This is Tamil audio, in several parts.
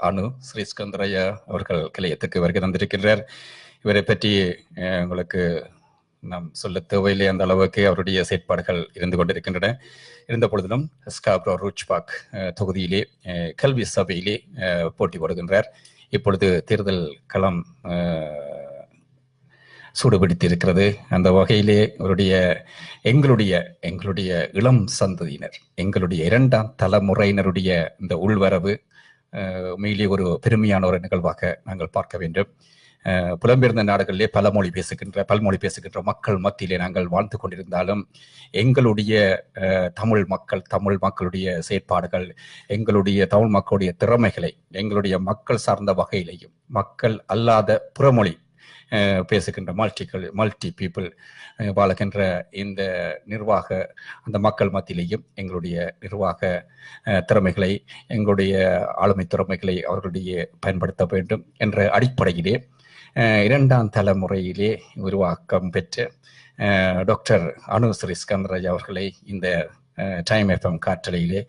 அணு ஸ்ரீஸ்கந்தரையா அவர்கள் கிளையத்துக்கு வருகை தந்திருக்கிறார். இவரை பற்றி உங்களுக்கு நாம் சொல்ல தேவையில்லை, அந்த அளவுக்கு அவருடைய செயற்பாடுகள் இருந்து கொண்டிருக்கின்றன. இருந்த பொழுதிலும் ஸ்காப்ரோ ரூச்பாக் தொகுதியிலே கல்வி சபையிலே போட்டி போடுகின்றார். இப்பொழுது தேர்தல் களம் சூடுபிடித்து இருக்கிறது. அந்த வகையிலே அவருடைய எங்களுடைய இளம் சந்ததியினர், எங்களுடைய 2ஆம் தலைமுறையினருடைய இந்த உள்வரவு உண்மையிலே ஒரு பெருமையான ஒரு நிகழ்வாக நாங்கள் பார்க்க வேண்டும். புலம்பெயர்ந்த நாடுகளிலே பல்மொழி பேசுகின்ற மக்கள் மத்தியிலே நாங்கள் வாழ்ந்து கொண்டிருந்தாலும் எங்களுடைய தமிழ் மக்களுடைய செயற்பாடுகள், எங்களுடைய தமிழ் மக்களுடைய திறமைகளை, எங்களுடைய மக்கள் சார்ந்த வகையிலையும் மக்கள் அல்லாத புறமொழி பேசுகின்ற மல்டி பீப்புள் வாழுகின்ற இந்த நிர்வாக அந்த மக்கள் மத்தியிலேயும் எங்களுடைய நிர்வாக திறமைகளை, எங்களுடைய ஆளுமை திறமைகளை அவர்களுடைய பயன்படுத்த வேண்டும் என்ற அடிப்படையிலே 2ஆம் தலைமுறையிலே உருவாக்கம் பெற்ற டாக்டர் அணு ஸ்ரீஸ்கந்தராஜா அவர்களை இந்த டைம் எஃப்எம் காற்றலையிலே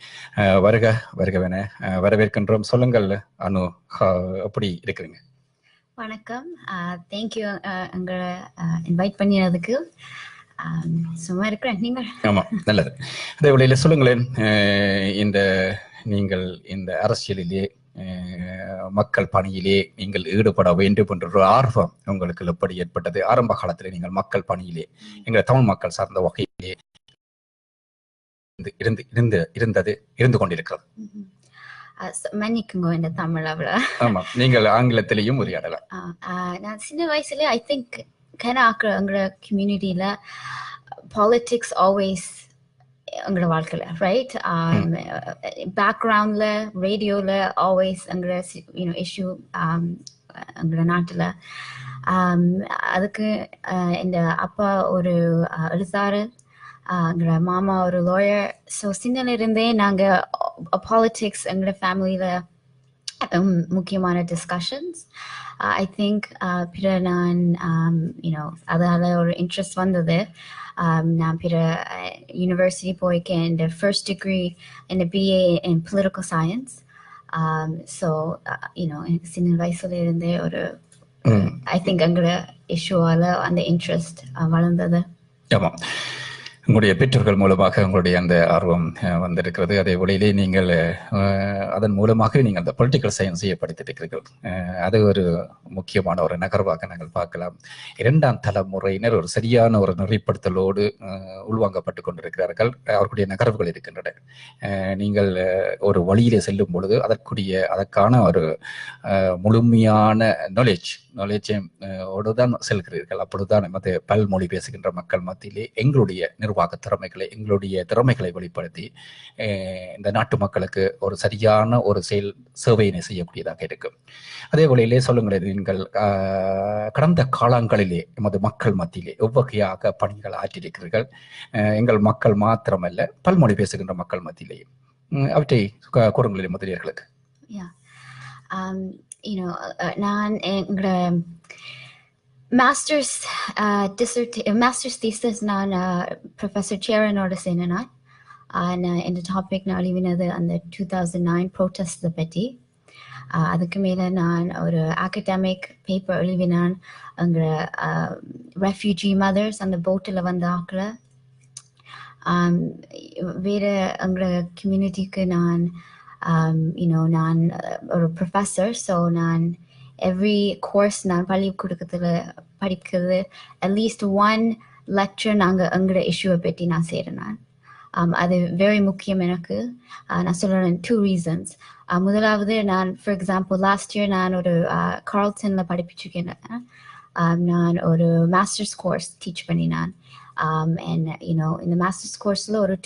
வருகவென வரவேற்கின்றோம். சொல்லுங்கள் அணு, எப்படி இருக்கிறீங்க? வணக்கம், தேங்க்யூ எங்களை இன்வைட் பண்ணினதுக்கு. சும்மா இருக்கிறேன். நீங்கள்? ஆமாம், நல்லது. அதே வழியில் சொல்லுங்களேன், நீங்கள் இந்த அரசியலிலே மக்கள் பணியிலே நீங்கள் ஈடுபட வேண்டும் என்ற ஒரு ஆர்வம் உங்களுக்கு எப்படி ஏற்பட்டது? ஆரம்ப காலத்திலே நீங்கள் மக்கள் பணியிலே எங்கள் தமிழ் மக்கள் சார்ந்த வகையிலே இருந்து கொண்டிருக்கிறது. மன்னிக்குங்க இந்த தமிழ் அவ்வளோ. ஆமா, நீங்கள் ஆங்கிலத்திலையும் உரையாடலாம். நான் சின்ன வயசுல ஐ திங்க் எங்களோட கம்யூனிட்டியில பாலிட்டிக்ஸ் ஆல்வேஸ் எங்களோட வாழ்க்கையில, ரைட், பேக்ரவுண்ட்ல ரேடியோல ஆல்வேஸ் எங்களோட இஷ்யூ எங்களோட நாட்டுல. அதுக்கு இந்த அப்பா ஒரு எழுத்தாளர், எங்களோட மாமா ஒரு லாயர். ஸோ சின்னல இருந்தே நாங்கள் பாலிட்டிக்ஸ் எங்களோட ஃபேமிலியில முக்கியமான டிஸ்கஷன்ஸ். ஐ திங்க் பிற நான் அதால ஒரு இன்ட்ரெஸ்ட் வந்தது. நான் பிற யூனிவர்சிட்டி போயிருக்கேன். இந்த ஃபர்ஸ்ட் டிகிரி இந்த BA in political science. So எனக்கு சின்ன வயசுல இருந்தே ஒரு ஐ திங்க் எங்களோட இஷ்யூவால அந்த இன்ட்ரெஸ்ட் வளர்ந்தது. ஆமாம், உங்களுடைய பெற்றோர்கள் மூலமாக உங்களுடைய அந்த ஆர்வம் வந்திருக்கிறது. அதே வழியிலே நீங்கள் அதன் மூலமாக நீங்கள் அந்த பொலிட்டிக்கல் சயின்ஸையே படித்திருக்கிறீர்கள். அது ஒரு முக்கியமான ஒரு நகர்வாக நாங்கள் பார்க்கலாம். 2ஆம் தலைமுறையினர் ஒரு சரியான ஒரு நெறிப்படுத்தலோடு உள்வாங்கப்பட்டு கொண்டிருக்கிறார்கள். அவர்களுடைய நகர்வுகள் இருக்கின்றன. நீங்கள் ஒரு வழியிலே செல்லும் பொழுது அதற்கான ஒரு முழுமையான நாலேஜோடு தான் செல்கிறீர்கள். அப்பொழுதுதான் நமது பல்மொழி பேசுகின்ற மக்கள் மத்தியிலே எங்களுடைய நிர்வாக திறமைகளை வெளிப்படுத்தி இந்த நாட்டு மக்களுக்கு ஒரு சரியான ஒரு சேவையினை செய்யக்கூடியதாக இருக்கும். அதே வழியிலே சொல்லுங்களேன், நீங்கள் கடந்த காலங்களிலே எமது மக்கள் மத்தியிலே எவ்வகையாக பணிகள் ஆற்றியிருக்கிறீர்கள்? எங்கள் மக்கள் மாத்திரமல்ல, பல்மொழி பேசுகின்ற மக்கள் மத்தியிலேயும் அவற்றை கூறுங்களேன் முதலியர்களுக்கு. நான் எங்களோட மாஸ்டர்ஸ் தீசிஸ் நான் ப்ரொஃபஸர் சேரனோட சேர்ந்தேன். நான் இந்த டாபிக் நான் எழுதினது அந்த 2009 ப்ரோட்டஸ்ட்டை பற்றி. அதுக்கு மேலே நான் ஒரு அகடமிக் பேப்பர் எழுதினான். அங்கே ரெஃப்யூஜி மதர்ஸ் அந்த போட்டில் வந்த ஆக்களை வேறு எங்களோட கம்யூனிட்டிக்கு நான் நான் ஒரு ப்ரொஃபஸர். ஸோ நான் எவ்ரி கோர்ஸ் நான் பள்ளிக்கூடத்தில் படிக்கிறது அட்லீஸ்ட் 1 லெக்சர் நாங்கள் எங்களோட இஷ்யூவை பற்றி நான் செய்கிறேன். அது வெரி முக்கியம் எனக்கு. நான் சொல்கிறேன் 2 ரீசன்ஸ். முதலாவது, நான் ஃபார் எக்ஸாம்பிள் லாஸ்ட் இயர் நான் ஒரு கார்ல்டனில் படிப்பிச்சிருக்கேன். நான் ஒரு மாஸ்டர்ஸ் கோர்ஸ் டீச் பண்ணினான். இந்த மாஸ்டர்ஸ் கோர்ஸில் ஒரு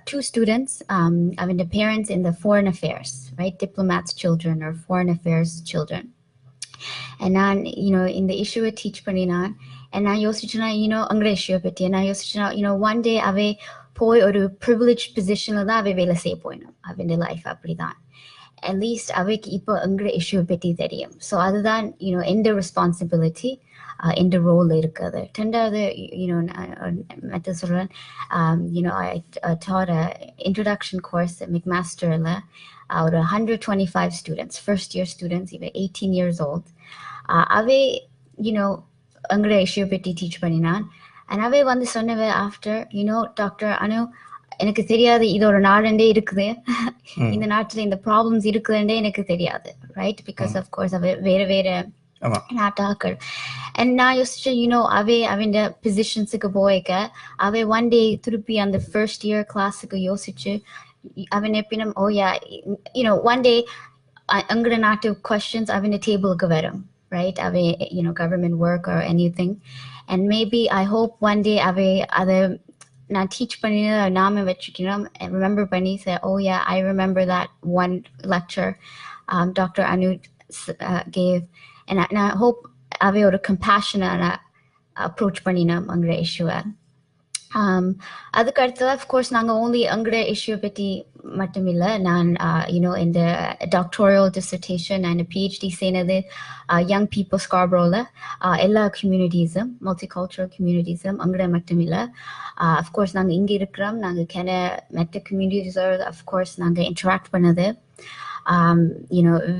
two students, and the parents in the foreign affairs, right? Diplomats' children or foreign affairs children. And நான் இந்த இஷ்யூவை டீச் பண்ணினான். and நான் யோசிச்சேன்னா அங்கே இஷ்யூவை பற்றி நான் யோசிச்சேன்னா one day அவை போய் ஒரு ப்ரிவிலேஜ் பொசிஷனில் தான் அவை வேலை செய்ய போயிடும். அவன் லைஃப் அப்படிதான். அட்லீஸ்ட் அவைக்கு இப்போ எங்களோட இஷ்யூவை பற்றி தெரியும். ஸோ அதுதான் எந்த ரெஸ்பான்சிபிலிட்டி எந்த ரோல் இருக்குது. ரெண்டாவது மற்ற சொல்கிறேன், I taught a introduction course at McMasterல. ஒரு 125 students, first year students, இவ 18 years old. அவே எங்களோட இஷ்யூ பற்றி டீச் பண்ணினான். அண்ட் அவே வந்து சொன்னவ ஆஃப்டர் டாக்டர் அனு எனக்கு தெரியாது இது ஒரு நாடே இருக்குது, இந்த நாட்டில் இந்த ப்ராப்ளம்ஸ் இருக்குதுன்றே எனக்கு தெரியாது, ரைட்? பிகாஸ் ஆஃப் கோர்ஸ் அவ வேற வேற நாட்டாக்கள். அண்ட் நான் யோசிச்சேன் அவே அவன் பொசிஷன்ஸுக்கு போய்க்க அவை ஒன் டே திருப்பி அந்த ஃபர்ஸ்ட் இயர் கிளாஸுக்கு யோசிச்சு அவன் எப்பினும் ஒன் டே எங்களோட நாட்டு கொஸ்டின்ஸ் அவன் டேபிளுக்கு வரும், right? Ave, government work or anything. And maybe I hope one day ave ada na teach panina naam vechikina and remember pani say, oh yeah, I remember that one lecture Dr. Anu gave, and I hope ave or compassionate approach panina angre issue. அதுக்கு அடுத்தது அஃப்கோர்ஸ் நாங்கள் ஓன்லி எங்களோட இஷ்யூ பற்றி மட்டும் இல்லை. நான் இந்த டாக்டோரியல் டிசர்டேஷன் அண்ட் பிஹெச்டி செய்யறது யங் பீப்புள் ஸ்கார்பரோவில் எல்லா கம்யூனிட்டிஸும் மல்டிகல்ச்சரல் கம்யூனிட்டிஸும் எங்களோட மட்டும் இல்லை. அஃப்கோர்ஸ் நாங்கள் இங்கே இருக்கிறோம், நாங்கள் மெட்ட கம்யூனிட்டிஸோட அஃப்கோர்ஸ் நாங்கள் இன்ட்ராக்ட் பண்ணது.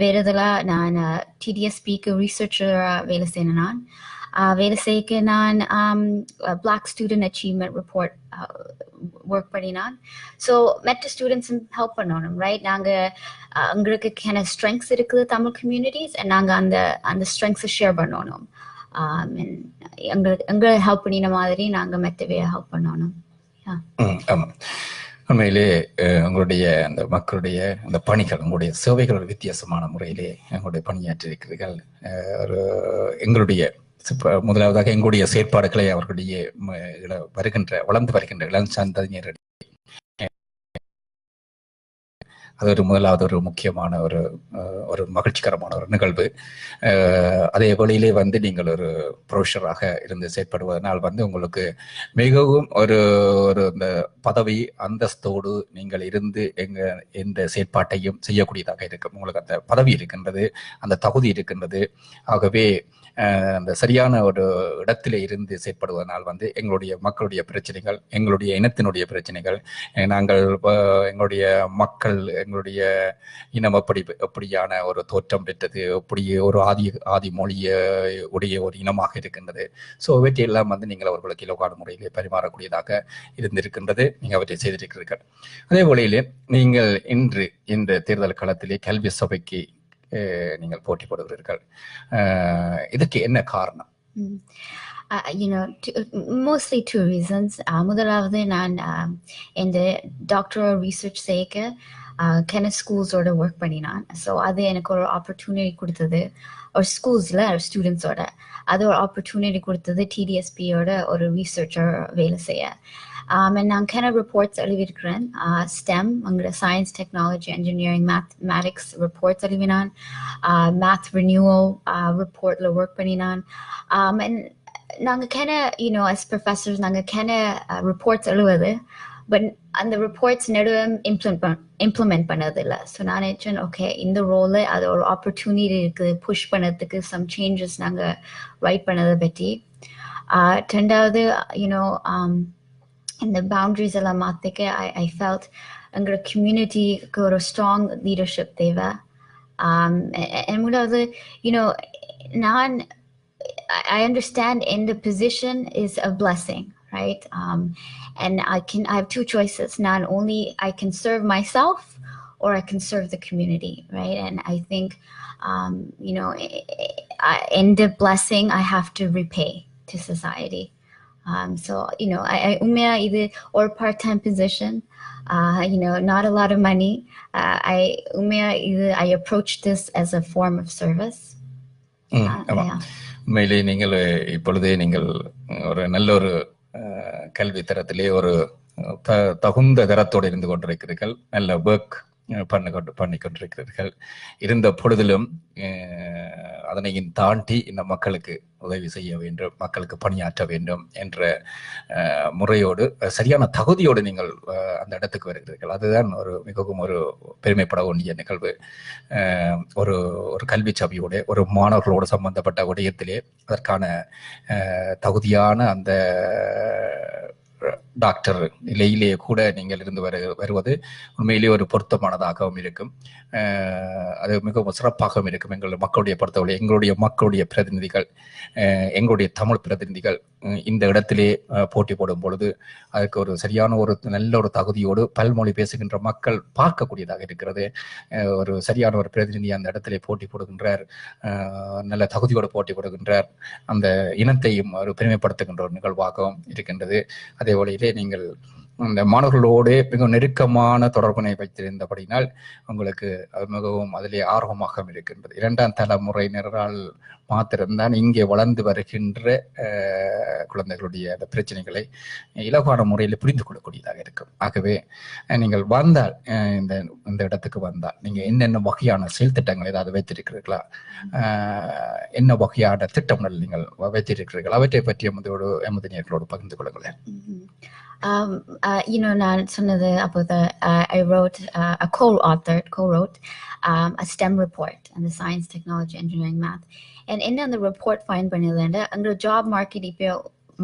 வேறு இதெல்லாம் நான் டிடிஎஸ்பிக்கு ரீசர்ச்சராக வேலை செய்யணும். நான் வேலை செய்ய நான் block student achievement report work பண்ணினான். ஸோ மெட்ட ஸ்டூடெண்ட்ஸும் ஹெல்ப் பண்ணணும், ரைட்? நாங்கள் எங்களுக்கு ஸ்ட்ரெங்க்ஸ் இருக்குது தமிழ் கம்யூனிட்டிஸ், நாங்கள் அந்த ஸ்ட்ரெங்க்ஸை ஷேர் பண்ணணும். எங்களை ஹெல்ப் பண்ணின மாதிரி நாங்கள் மெட்டவே ஹெல்ப் பண்ணணும். ஆமாம், உண்மையிலே உங்களுடைய அந்த மக்களுடைய அந்த பணிகள், உங்களுடைய சேவைகள் ஒரு வித்தியாசமான முறையிலே எங்களுடைய பணியாற்றிருக்கிறீர்கள். ஒரு எங்களுடைய முதலாவதாக எங்களுடைய செயற்பாடுகளை அவர்களுடைய வளர்ந்து வருகின்ற இளம் சந்ததியினரிடையே அது ஒரு முதலாவது ஒரு முக்கியமான ஒரு மகிழ்ச்சிகரமான ஒரு நிகழ்வு. அதே வழியிலே வந்து நீங்கள் ஒரு ப்ரொஃபஸராக இருந்து செயற்படுவதனால் வந்து உங்களுக்கு மிகவும் ஒரு இந்த பதவி அந்தஸ்தோடு நீங்கள் இருந்து எந்த செயற்பாட்டையும் செய்யக்கூடியதாக இருக்கும். உங்களுக்கு அந்த பதவி இருக்கின்றது, அந்த தகுதி இருக்கின்றது. ஆகவே அந்த சரியான ஒரு இடத்திலே இருந்து செயற்படுவதனால் வந்து எங்களுடைய மக்களுடைய பிரச்சனைகள், எங்களுடைய இனத்தினுடைய பிரச்சனைகள், நாங்கள் எங்களுடைய மக்கள் எங்களுடைய இனம் எப்படியான ஒரு தோற்றம் பெற்றது, எப்படி ஒரு ஆதி மொழிய உடைய ஒரு இனமாக இருக்கின்றது. ஸோ இவற்றையெல்லாம் வந்து நீங்கள் அவர்களுக்கு இலவான முறையிலே பரிமாறக்கூடியதாக இருந்திருக்கின்றது. நீங்கள் அவற்றை செய்திருக்கிறீர்கள். அதே வழியிலே நீங்கள் இன்று இந்த தேர்தல் களத்திலே கல்வி சபைக்கு நீங்கள் போட்டி போடுகிறீர்கள். இதுக்கு என்ன காரணம்? Mostly two reasons. முதலாவது நான் இந்த டாக்டரல் ரிசர்ச் செய்ய ஸ்கூல்ஸோட ஒர்க் பண்ணினான். ஸோ அது எனக்கு ஒரு ஆப்பர்ச்சுனிட்டி கொடுத்தது. ஒரு ஸ்கூல்ஸில் ஸ்டூடெண்ட்ஸோட அது ஒரு ஆப்பர்ச்சுனிட்டி கொடுத்தது டிடிஎஸ்பியோட ஒரு ரிசர்ச்சர் வேலை செய்ய. நான் ரிப்போர்ட்ஸ் எழுதியிருக்கிறேன். ஸ்டெம் அங்கே science, technology, engineering, mathematics reports எழுதினான். மேத் ரினியூவல் ரிப்போர்ட்டில் ஒர்க் பண்ணினான். நாங்கள் அஸ் ப்ரொஃபஸர்ஸ் நாங்கள் ரிப்போர்ட்ஸ் எழுதுவது, பட் அந்த ரிப்போர்ட்ஸ் நடுவே இம்ப்ளிமெண்ட் பண்ணது இல்லை. ஸோ நான் நினச்சேன், ஓகே இந்த ரோலில் அது ஒரு ஆப்பர்ச்சுனிட்டி இருக்குது புஷ் பண்ணதுக்கு, சம் சேஞ்சஸ் நாங்கள் ரைட் பண்ணதை பற்றி. ரெண்டாவது இந்த பவுண்ட்ரிஸ் எல்லாம் மாற்றிக்க ஐ ஃபெல்ட் எங்களோட கம்யூனிட்டிக்கு ஒரு ஸ்ட்ராங் லீடர்ஷிப் தேவை. மூணாவது நான் I understand in the position is a blessing, right? And I have two choices. Not only I can serve myself or I can serve the community, right? And I think, in the blessing, I have to repay to society. So, I இது ஒரு part-time position, not a lot of money. I approach this as a form of service. உண்மையிலே நீங்கள் இப்பொழுதே நீங்கள் ஒரு நல்ல ஒரு கல்வி தரத்திலே ஒரு தகுந்த தரத்தோடு இருந்து கொண்டிருக்கிறீர்கள். நல்ல ஒர்க் பண்ணி கொண்டிருக்கிறீர்கள். இருந்த பொழுதிலும் அதனையும் தாண்டி இந்த மக்களுக்கு உதவி செய்ய வேண்டும், மக்களுக்கு பணியாற்ற வேண்டும் என்ற முறையோடு சரியான தகுதியோடு நீங்கள் அந்த இடத்துக்கு வருகிறீர்கள். அதுதான் மிகவும் ஒரு பெருமைப்பட வேண்டிய நிகழ்வு. ஒரு கல்வி சபையோட ஒரு மாணவர்களோடு சம்பந்தப்பட்ட விடயத்திலே அதற்கான தகுதியான அந்த டாக்டர் நிலையிலேயே கூட நீங்கள் இருந்து வருவது உண்மையிலேயே ஒரு பொருத்தமானதாகவும் இருக்கும். அது மிகவும் சிறப்பாகவும் இருக்கும். எங்கள் மக்களுடைய பொறுத்தவரை எங்களுடைய மக்களுடைய பிரதிநிதிகள், எங்களுடைய தமிழ் பிரதிநிதிகள் இந்த இடத்திலே போட்டி போடும் பொழுது அதுக்கு ஒரு சரியான ஒரு நல்ல ஒரு தகுதியோடு பல்மொழி பேசுகின்ற மக்கள் பார்க்கக்கூடியதாக இருக்கிறது. ஒரு சரியான ஒரு பிரதிநிதி அந்த இடத்திலே போட்டி போடுகின்றார், நல்ல தகுதியோடு போட்டி போடுகின்றார். அந்த இனத்தையும் ஒரு பெருமைப்படுத்துகின்ற ஒரு நிகழ்வாகவும் இருக்கின்றது. அதே வழியிலே நீங்கள் இந்த மாணவர்களோடு மிகவும் நெருக்கமான தொடர்பினை வைத்திருந்தபடினால் உங்களுக்கு மிகவும் அதிலே ஆர்வமாக இருக்கின்றது. இரண்டாம் தலைமுறையினரால் மாத்திரம்தான் இங்கே வளர்ந்து வருகின்ற குழந்தைகளுடைய அந்த பிரச்சனைகளை இலகுவான முறையில் புரிந்து கொள்ளக்கூடியதாக இருக்கும். ஆகவே நீங்கள் வந்தால் இந்த இடத்துக்கு வந்தால் நீங்க என்னென்ன வகையான செயல் திட்டங்கள் ஏதாவது வைத்திருக்கிறீர்களா, என்ன வகையான திட்டங்கள் நீங்கள் வைத்திருக்கிறீர்கள், அவற்றை பற்றி எமது நேயர்களோடு பகிர்ந்து கொள்ளுங்களேன். நான் சொன்னது அப்போது I wrote a co-wrote a STEM report on the science, technology, engineering, math. And என்ன அந்த report find பண்ணதுன்னா அங்க job market இப்போ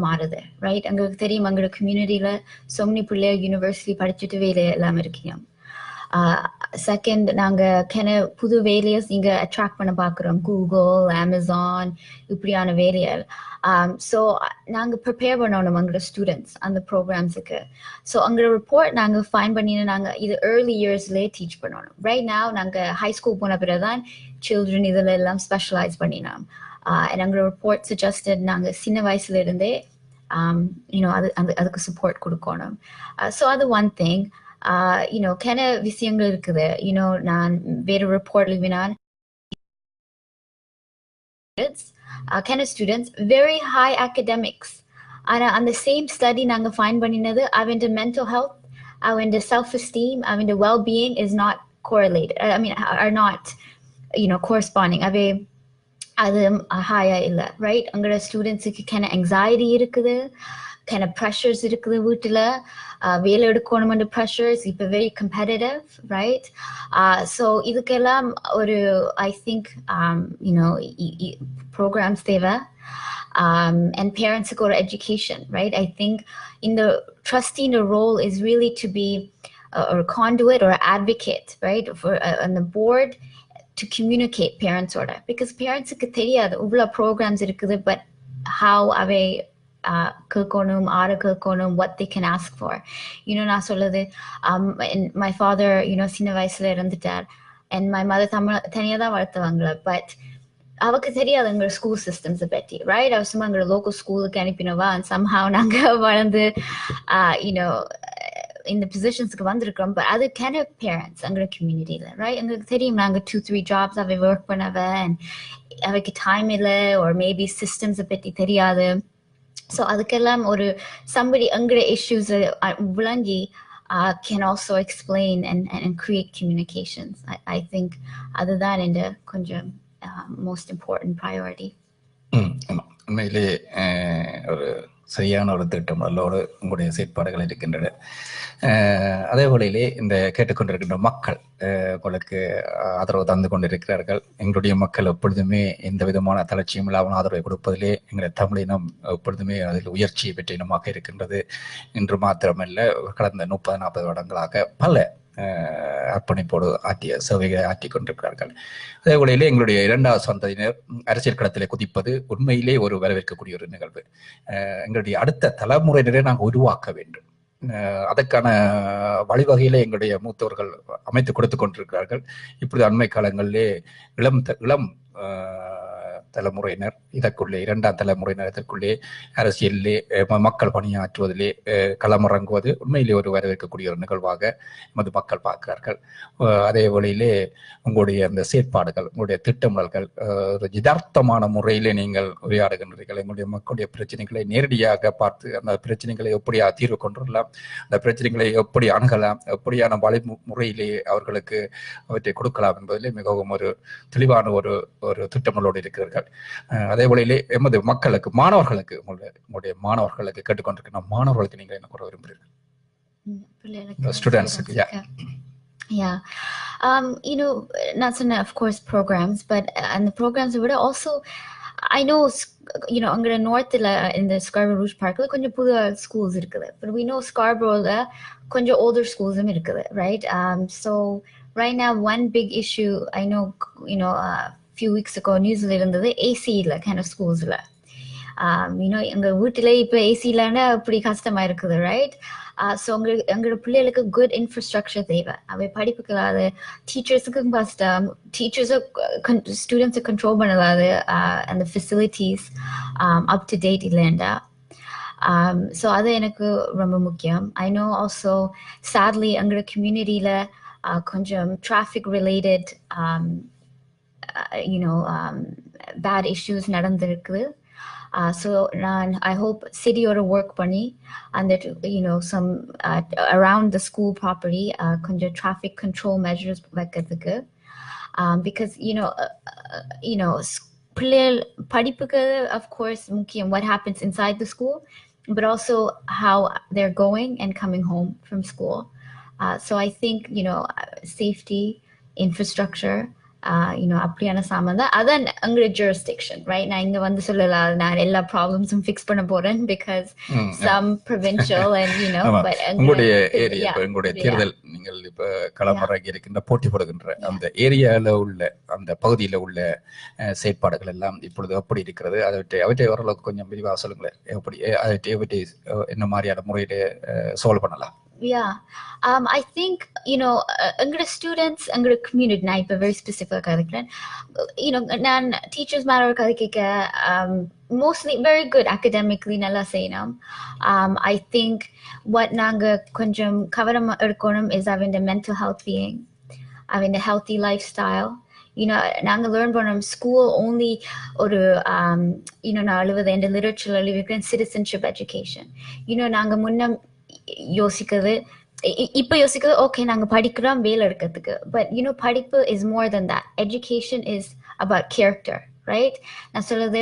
மாறுது, ரைட்? அங்களுக்கு தெரியும் அங்களோட கம்யூனிட்டியில so many பிள்ளைகள் யூனிவர்சிட்டி படிச்சுட்டு வேலை எல்லாம் இருக்கீங்க. செகண்ட், நாங்கள் புது வேலையை இங்கே அட்ராக்ட் பண்ண பார்க்குறோம், கூகுள், அமேசான் இப்படியான வேலைகள். ஸோ நாங்கள் ப்ரிப்பேர் பண்ணணும் எங்களோட ஸ்டூடெண்ட்ஸ் அந்த ப்ரோக்ராம்ஸுக்கு. ஸோ எங்களோட ரிப்போர்ட் நாங்கள் ஃபைன் பண்ணினா நாங்கள் இது ஏர்லி இயர்ஸ்லேயே டீச் பண்ணணும். ரைட் நாவ் நாங்கள் ஹை ஸ்கூல் போன பிறகு தான் சில்ட்ரன் இதில் எல்லாம் ஸ்பெஷலைஸ் பண்ணினோம். எங்களோட ரிப்போர்ட் சஜஸ்டட் நாங்கள் சின்ன வயசுலேருந்தே அதுக்கு சப்போர்ட் கொடுக்கணும். ஸோ அது ஒன் திங். கென விஷயங்கள் இருக்குது. நான் வேற ரிப்போர்ட் எழுதினான், கென ஸ்டூடெண்ட்ஸ் வெரி ஹை அகடமிக்ஸ். ஆனால் அந்த சேம் ஸ்டடி நாங்கள் ஃபைண்ட் பண்ணினது அவன் மென்டல் ஹெல்த், அவன் செல்ஃப் எஸ்டீம், அவன் wellbeing is not correlated, are not corresponding. அது ஹையா இல்லை, ரைட்? அங்களோட ஸ்டூடெண்ட்ஸுக்கு கென anxiety இருக்குது, kind of pressures இருக்குது வீட்டில், வேலை எடுக்கணும்ன்ற ப்ரெஷர்ஸ், இப்போ வெரி கம்பெட்டிட்டிவ், ரைட்? ஸோ இதுக்கெல்லாம் ஒரு ஐ திங்க் ப்ரோக்ராம்ஸ் தேவை. And parents-க்கு ஒரு education, right? I think in the trustee role is really to be a conduit or advocate, right? For on the board to communicate parents order, because parents-க்கு தெரியாது இவ்வளோ ப்ரோக்ராம்ஸ் இருக்குது, but how அவை கேட்கணும், ஆறு கேட்கணும், what they can ask for. நான் சொல்லுது, my father சின்ன வயசுல இருந்துட்டார், and my mother தனியாக தான் வளர்த்தவங்கள, பட் அவருக்கு தெரியாது எங்களோட ஸ்கூல் சிஸ்டம்ஸை பற்றி, ரைட்? அவர் சும்மா எங்களோட லோக்கல் ஸ்கூலுக்கு அனுப்பினவா, and somehow நாங்கள் வளர்ந்து இந்த பொசிஷன்ஸ்க்கு வந்திருக்கிறோம். பட் அது கேன் பேரண்ட்ஸ் எங்களோட கம்யூனிட்டியில், ரைட்? எங்களுக்கு தெரியும் நாங்கள் 2-3 jobs அவை ஒர்க் பண்ணவ, and அவைக்கு டைம் இல்லை, or மேபி சிஸ்டம்ஸை பற்றி தெரியாது. ஸோ அதுக்கெல்லாம் ஒரு somebody எங்களோட issues விளங்கி can also explain and create communications. I think அதுதான் இந்த கொஞ்சம் most important priority. உண்மையிலே ஒரு சரியான ஒரு திட்டம் அல்லோடு உங்களுடைய செயற்பாடுகள் இருக்கின்றன. அதே வேளையிலே இந்த கேட்டுக்கொண்டிருக்கின்ற மக்கள் உங்களுக்கு ஆதரவு தந்து கொண்டிருக்கிறார்கள். எங்களுடைய மக்கள் எப்பொழுதுமே எந்த விதமான தளர்ச்சியும் இல்லாமல் ஆதரவை கொடுப்பதிலே எங்களுடைய தமிழினம் எப்பொழுதுமே அதில் உயர்ச்சியை பெற்ற இனமாக இருக்கின்றது. இன்று மாத்திரமல்ல, கடந்த 30-40 வருடங்களாக பல அர்ப்பணிப்போடு ஆற்றிய சேவைகளை ஆற்றிக் கொண்டிருக்கிறார்கள். அதே வேளையிலே எங்களுடைய 2வது சந்ததியினர் அரசியல் களத்திலே குதிப்பது உண்மையிலே ஒரு வரவேற்கக்கூடிய ஒரு நிகழ்வு. எங்களுடைய அடுத்த தலைமுறையினரை நாங்கள் உருவாக்க வேண்டும். அதற்கான வழிவகையில எங்களுடைய மூத்தவர்கள் அமைத்து கொடுத்து கொண்டிருக்கிறார்கள். இப்பொழுது அண்மை காலங்களிலே இளம் தலைமுறையினர் இதற்குள்ளே 2ஆம் தலைமுறையினர் இதற்குள்ளே அரசியலிலே மக்கள் பணியாற்றுவதிலே களமிறங்குவது உண்மையிலே ஒரு வரவேற்கக்கூடிய ஒரு நிகழ்வாக எமது மக்கள் பார்க்கிறார்கள். அதே வழியிலே உங்களுடைய அந்த செயற்பாடுகள், உங்களுடைய திட்டமிடல்கள் ஒரு யதார்த்தமான முறையிலே நீங்கள் உரையாடுகின்றீர்கள். எங்களுடைய மக்களுடைய பிரச்சனைகளை நேரடியாக பார்த்து அந்த பிரச்சனைகளை எப்படி தீர்வு கொண்டுள்ளலாம், அந்த பிரச்சனைகளை எப்படி அணுகலாம், எப்படியான வழிமுறையிலே அவர்களுக்கு அவற்றை கொடுக்கலாம் என்பதிலே மிகவும் ஒரு தெளிவான ஒரு திட்டமிடலோடு இருக்கிறார்கள். அதே போல எமது மக்களுக்கு, மாணவர்களுக்கு, உங்களுடைய மாணவர்களுக்கு கேட்டுக்கொண்டிருக்கிற மாணவர்களுக்கு நீங்க என்ன கூற விரும்புறீர்கள்? ஸ்டூடெண்ட்ஸுக்கு. Yeah. Not so of course programs, but and the programs would also I know, அங்க நார்த்தில் இந்த ஸ்கார்பரோ ரூஜ் பார்க்கில் கொஞ்சம் புது schools இருக்குது. But we know Scarboroughல கொஞ்சம் older schools இருக்குது, right? So right now, one big issue I know, a few weeks ago, newsல இருந்தது AC-ல kind of schools-ல. எங்க வீட்டிலே இப்போ ஏசி இல்லைன்னா அப்படி கஷ்டமா இருக்குது, ரைட்? ஸோ எங்களோட பிள்ளைகளுக்கு குட் இன்ஃப்ராஸ்ட்ரக்சர் தேவை. அவை படிப்புக்கலாது, டீச்சர்ஸுக்கும் கஷ்டம், டீச்சர்ஸை ஸ்டூடெண்ட்ஸை கண்ட்ரோல் பண்ணலாது, அந்த ஃபெசிலிட்டிஸ் அப் டு டேட் இல்லைண்டா. ஸோ அது எனக்கு ரொம்ப முக்கியம். ஐ நோ ஆல்சோ சேட்லி எங்களோட கம்யூனிட்டியில் கொஞ்சம் டிராஃபிக் ரிலேட்டட் பேட் இஷ்யூஸ் நடந்திருக்குது. So I hope city ought to work bunny and that some around the school property traffic control measures because படிப்புக்கு of course mukkiyam what happens inside the school, but also how they're going and coming home from school. So I think safety, infrastructure, அப்படியான சாமான் தான். அதான் அங்க jurisdiction, right? நான் இங்க வந்து சொல்லலாம் நான் எல்லா ப்ராப்ளம்ஸும் ஃபிக்ஸ் பண்ண போறேன் because some provincial and but உங்களுடைய ஏரியா, உங்களுடைய தேர்தல், நீங்கள் இப்ப களமிறங்கி இருக்கின்ற போட்டி போடுகின்ற அந்த ஏரியால உள்ள அந்த பகுதியில உள்ள செயற்பாடுகள் எல்லாம் இப்பொழுது எப்படி இருக்கிறது? அவற்றை ஓரளவுக்கு கொஞ்சம் விரிவாக சொல்லுங்களேன். எப்படி அவற்றை என்ன மாதிரியான முறையில சால்வ் பண்ணலாம்? Yeah, I think எங்களோட ஸ்டூடெண்ட்ஸ், எங்களோட கம்யூனிட்டி, நான் இப்போ வெரி ஸ்பெசிஃபிக்காக கதைக்கிறேன். நான் டீச்சர்ஸ் மேலே ஒரு கதை கேட்க mostly very good academically நல்லா செய்யணும். I think what நாங்கள் கொஞ்சம் கவனம் எடுக்கணும் is having the mental health being, having the healthy lifestyle. நாங்கள் லேர்ன் பண்ணோம் ஸ்கூல் ஓன்லி ஒரு நான் அழுவது இந்த லிட்ரேச்சரில் எழுதியிருக்கிறேன் சிட்டிசன்ஷிப் எஜுகேஷன். நாங்கள் முன்ன யோசிக்கிறது இப்ப யோசிக்கிறது ஓகே நாங்க படிக்கிறோம் வேலை எடுக்கிறதுக்கு, பட் படிப்பு is more than that. Education is about character, right? நான் சொல்றது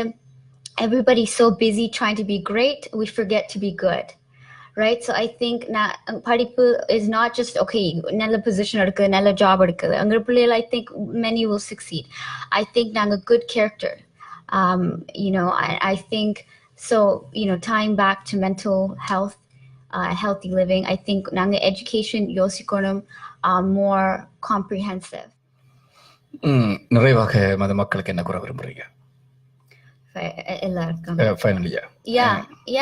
everybody's so busy trying to be great, we forget to be good, right? So I think படிப்பு is not just okay நல்ல position எடுக்குது, நல்ல job எடுக்குது. அங்க பிள்ளைகள் I think many will succeed. I think நாங்க good character. I think so tying back to mental health, healthy living, I think nanga education yosikonum more comprehensive. நிறைவாக மத மக்களுக்கு என்ன கூற விரும்புறீங்க? எல்லாருக்கும் ஃபைனலியா yeah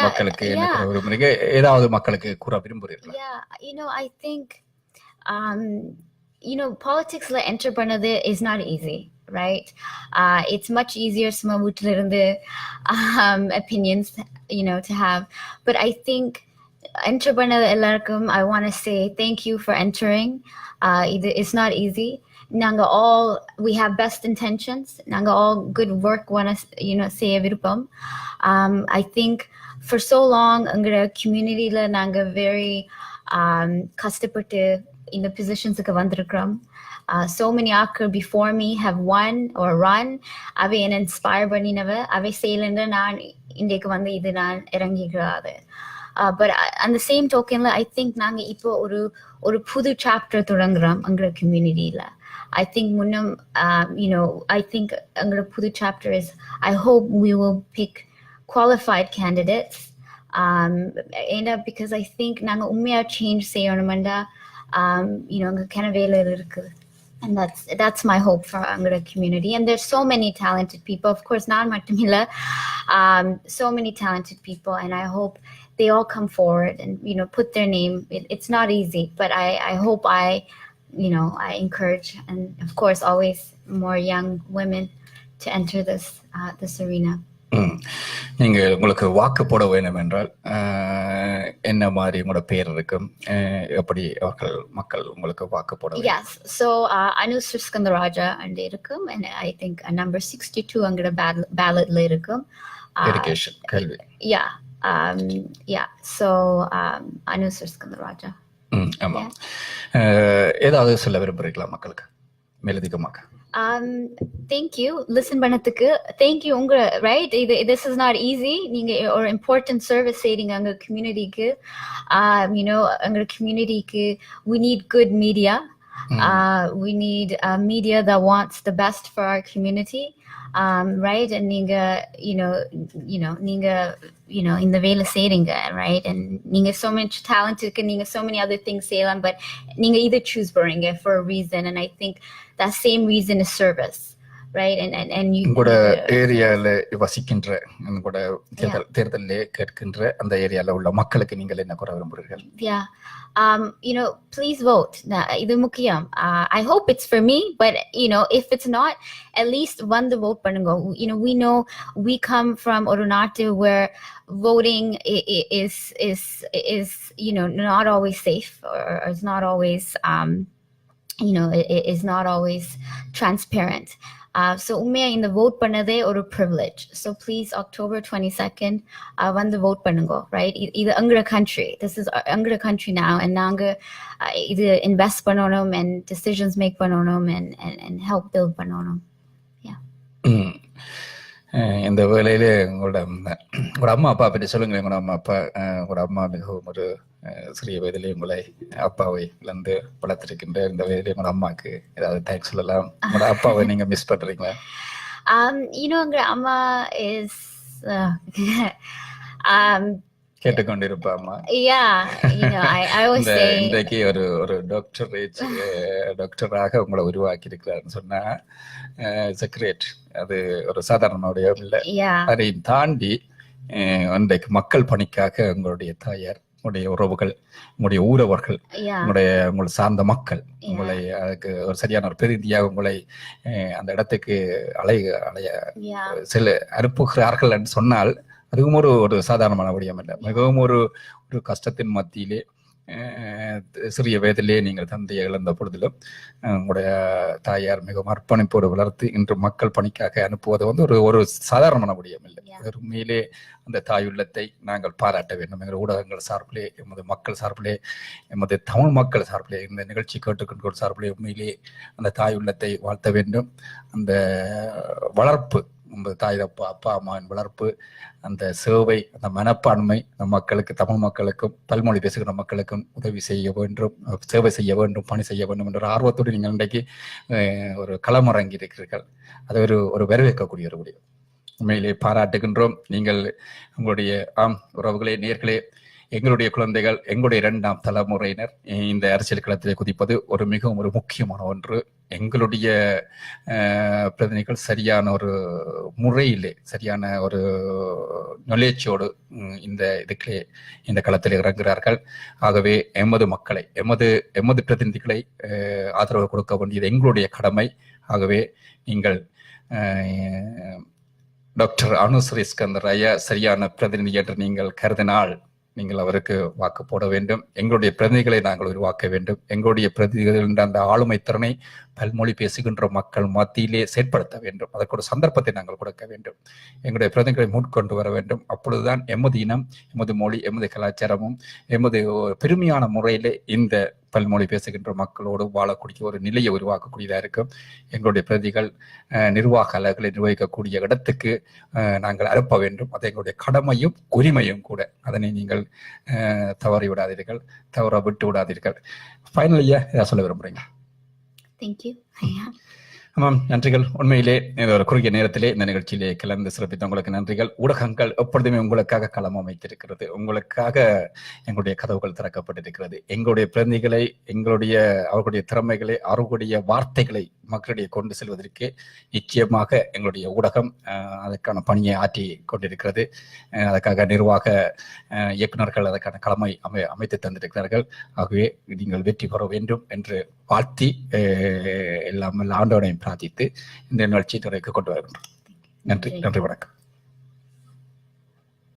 மக்களுக்கு என்ன கூற விரும்புறீங்க? ஏதாவது மக்களுக்கு கூற விரும்புறீங்களா? I think politics la enter பண்ணது is not easy, right? It's much easier suma வீட்ல இருந்து opinions to have, but I think entrepreneur ellarkum I want to say thank you for entering. It's not easy. Nanga all we have best intentions, nanga all good work want to say virupam. I think for so long angara community la nanga very kastapattu in the positions ku vandirukrom. So many akar before me have won or run. Ave en inspire paninava ave sailenda naan indekku vandu idu naan irangigradu. But on the same token, I think நாங்க இப்போ ஒரு புது chapter தொடங்குறோம் எங்களோட communityல. I think முன்னம் I think எங்களோட புது chapter is I hope we will pick qualified candidates. Because I think நாங்க உண்மையா change செய்யணும்டா எங்க கனவேல இருக்குது. And that's my hope for Angara community. And there's so many talented people. Of course, not Mattamila. So many talented people, and I hope they all come forward and put their name. It's not easy, but I hope I encourage, and of course always more young women to enter this arena. நீங்க உங்களுக்கு வாக்கு போட வேண்டும் என்றால் என்ன மாதிரி உங்களோட பேர் இருக்கும், எப்படி மக்கள் உங்களுக்கு வாக்கு போட? Yes, so Anu Sriskandharajah and இருக்கும், and I think number 62 அங்கட ballotல இருக்கும். Education, கல்வி. So Anu Sriskandharajah. ஆமா. ஏதாவது சொல்ல விரும்புறீங்களா மக்களுக்கு மேலதிகமாக? Thank you. Listen பண்ணதுக்கு thank you. Right? This is not easy. நீங்க ஒரு important service செய்றீங்க உங்க communityக்கு. உங்க communityக்கு we need good media. We need a media that wants the best for our community, right? And நீங்க இந்த வேலை செய்றீங்க, right? And நீங்க so much talent இருக்கு, நீங்க so many other things செய்யலாம், but நீங்க இதை choose பண்றீங்க for a reason, and I think that same reason is service, right? And you உங்களோட ஏரியால வசிக்கின்ற உங்களோட தேர்தலிலே கேட்கின்ற அந்த ஏரியால உள்ள மக்களுக்கு நீங்கள் என்ன கூற விரும்புகிறீர்கள்? Yeah. Please vote. இது முக்கியம். I hope it's for me, but if it's not, at least வந்து vote பண்ணுங்க. We know we come from ஒரு நாட்டு where voting is not always safe, or is not always it is not always transparent. So உண்மையா இந்த vote பண்ணதே ஒரு privilege. So please, October 22nd, வந்து vote பண்ணுங்க, right? இது எங்களோட country. This is எங்களோட country now, and நாங்க இது invest பண்ணணும், and decisions make பண்ணணும், and help build பண்ணணும். Yeah. இந்த வேளையிலே உங்களோட அம்மா அப்பா பற்றி சொல்லுங்க. உங்களோட அம்மா மிகவும் ஒரு சிறிய வயதிலே உங்களை அப்பாவை இழந்து வளர்த்திருக்கின்ற இந்த வயதிலே உங்களோட அம்மாக்கு ஏதாவது தேங்க்ஸ் சொல்லலாம்? உங்களோட அப்பாவை நீங்க மிஸ் பண்றீங்களா? எங்க அம்மா இஸ் கேட்டுக்கொண்டிருப்பா அம்மா. இன்றைக்கு ஒரு டாக்டராக உங்களை உருவாக்கி இருக்கிறாருன்னு சொன்னா இட்ஸ் கிரேட். அது ஒரு சாதாரண இல்லை. அதையும் தாண்டி இன்றைக்கு மக்கள் பணிக்காக உங்களுடைய தாயார், உங்களுடைய உறவுகள், உங்களுடைய ஊரவர்கள், உங்களை சார்ந்த மக்கள் உங்களை அதுக்கு ஒரு சரியான ஒரு பிரதிநிதியாக உங்களை அந்த இடத்துக்கு சில அனுப்புகிறார்கள் என்று சொன்னால் அதுவும் ஒரு சாதாரணமான விடயம் இல்லை. மிகவும் ஒரு கஷ்டத்தின் மத்தியிலே சிறிய வயதிலே நீங்கள் தந்தையை இழந்த பொழுதிலும் உங்களுடைய தாயார் மிகவும் அர்ப்பணிப்போடு வளர்த்து இன்று மக்கள் பணிக்காக அனுப்புவது ஒரு சாதாரணமான விடயம் இல்லை. உண்மையிலே அந்த தாயுள்ளத்தை நாங்கள் பாராட்ட வேண்டும். எங்கள் ஊடகங்கள் சார்பிலே, எமது மக்கள் சார்பிலே, எமது தமிழ் மக்கள் சார்பிலே, இந்த நிகழ்ச்சி கேட்டுக்கொண்டு சார்பிலே உண்மையிலே அந்த தாயுள்ளத்தை வாழ்த்த வேண்டும். அந்த வளர்ப்பு, உங்கள் தாய் அப்பா அம்மாவின் வளர்ப்பு, அந்த சேவை, அந்த மனப்பான்மை நம் மக்களுக்கு, தமிழ் மக்களுக்கும் பல்மொழி பேசுகிற மக்களுக்கும் உதவி செய்ய வேண்டும், சேவை செய்ய வேண்டும், பணி செய்ய வேண்டும் என்ற ஆர்வத்தோடு நீங்கள் இன்றைக்கு ஒரு களமிறங்கி இருக்கிறீர்கள். அது ஒரு வரவேற்கக்கூடிய ஒரு முடிவு. உண்மையிலே பாராட்டுகின்றோம். நீங்கள் உங்களுடைய உறவுகளே, நேர்களே, எங்களுடைய குழந்தைகள், எங்களுடைய 2ஆம் தலைமுறையினர் இந்த அரசியல் களத்திலே குதிப்பது மிகவும் முக்கியமான ஒன்று. எங்களுடைய பிரதிநிதிகள் சரியான ஒரு முறையிலே, சரியான ஒரு நொலேஜோடு இந்த களத்தில் இறங்குகிறார்கள். ஆகவே எமது மக்களை, எமது பிரதிநிதிகளை ஆதரவு கொடுக்க வேண்டியது எங்களுடைய கடமை. ஆகவே நீங்கள் டாக்டர் ஸ்ரீஸ்கந்தராயா சரியான பிரதிநிதி என்று நீங்கள் கருதினால் நீங்கள் அவருக்கு வாக்கு போட வேண்டும். எங்களுடைய பிரதிநிதிகளை நாங்கள் உருவாக்க வேண்டும். எங்களுடைய பிரதிநிதிகள் அந்த ஆளுமை திறனை பல்மொழி பேசுகின்ற மக்கள் மத்தியிலே செயற்படுத்த வேண்டும். அதற்கு ஒரு சந்தர்ப்பத்தை நாங்கள் கொடுக்க வேண்டும். எங்களுடைய பிரதிநிதிகளை முன்கொண்டு வர வேண்டும். அப்பொழுதுதான் எமது இனம், எமது மொழி, எமது கலாச்சாரமும் எமது பெருமையான முறையிலே இந்த பல்மொழி பேசுகின்ற மக்களோடு வாழக்கூடிய ஒரு நிலையை உருவாக்கக்கூடியதாக இருக்கும். எங்களுடைய பிரதிகள் நிர்வாக அலகுகளை நிர்வகிக்கக்கூடிய இடத்துக்கு நாங்கள் அனுப்ப வேண்டும். அது எங்களுடைய கடமையும் உரிமையும் கூட. அதனை நீங்கள் தவறி விடாதீர்கள், தவற விட்டு விடாதீர்கள். ஃபைனலியா ஏதாவது சொல்ல விரும்புறீங்க? தேங்க்யூ. ஆமாம், நன்றிகள். உண்மையிலே ஒரு குறுகிய நேரத்திலே இந்த நிகழ்ச்சியிலே கலந்து சிறப்பித்த உங்களுக்கு நன்றிகள். ஊடகங்கள் எப்பொழுதுமே உங்களுக்காக களம் அமைத்திருக்கிறது. உங்களுக்காக எங்களுடைய கதவுகள் திறக்கப்பட்டிருக்கிறது. எங்களுடைய பிரதிநிதிகளை, அவர்களுடைய திறமைகளை, அவர்களுடைய வார்த்தைகளை மக்களிடையே கொண்டு செல்வதற்கு நிச்சயமாக எங்களுடைய ஊடகம் அதற்கான பணியை ஆற்றி கொண்டிருக்கிறது. அதற்காக நிர்வாக இயக்குநர்கள் அதற்கான களமை அமைத்து தந்திருக்கிறார்கள். ஆகவே நீங்கள் வெற்றி பெற வேண்டும் என்று வாழ்த்தி எல்லாம் ஆண்டவனையும் பிரார்த்தித்து இந்த நிகழ்ச்சியை நிறைவுக்கு கொண்டு வருகின்றோம். நன்றி, வணக்கம்.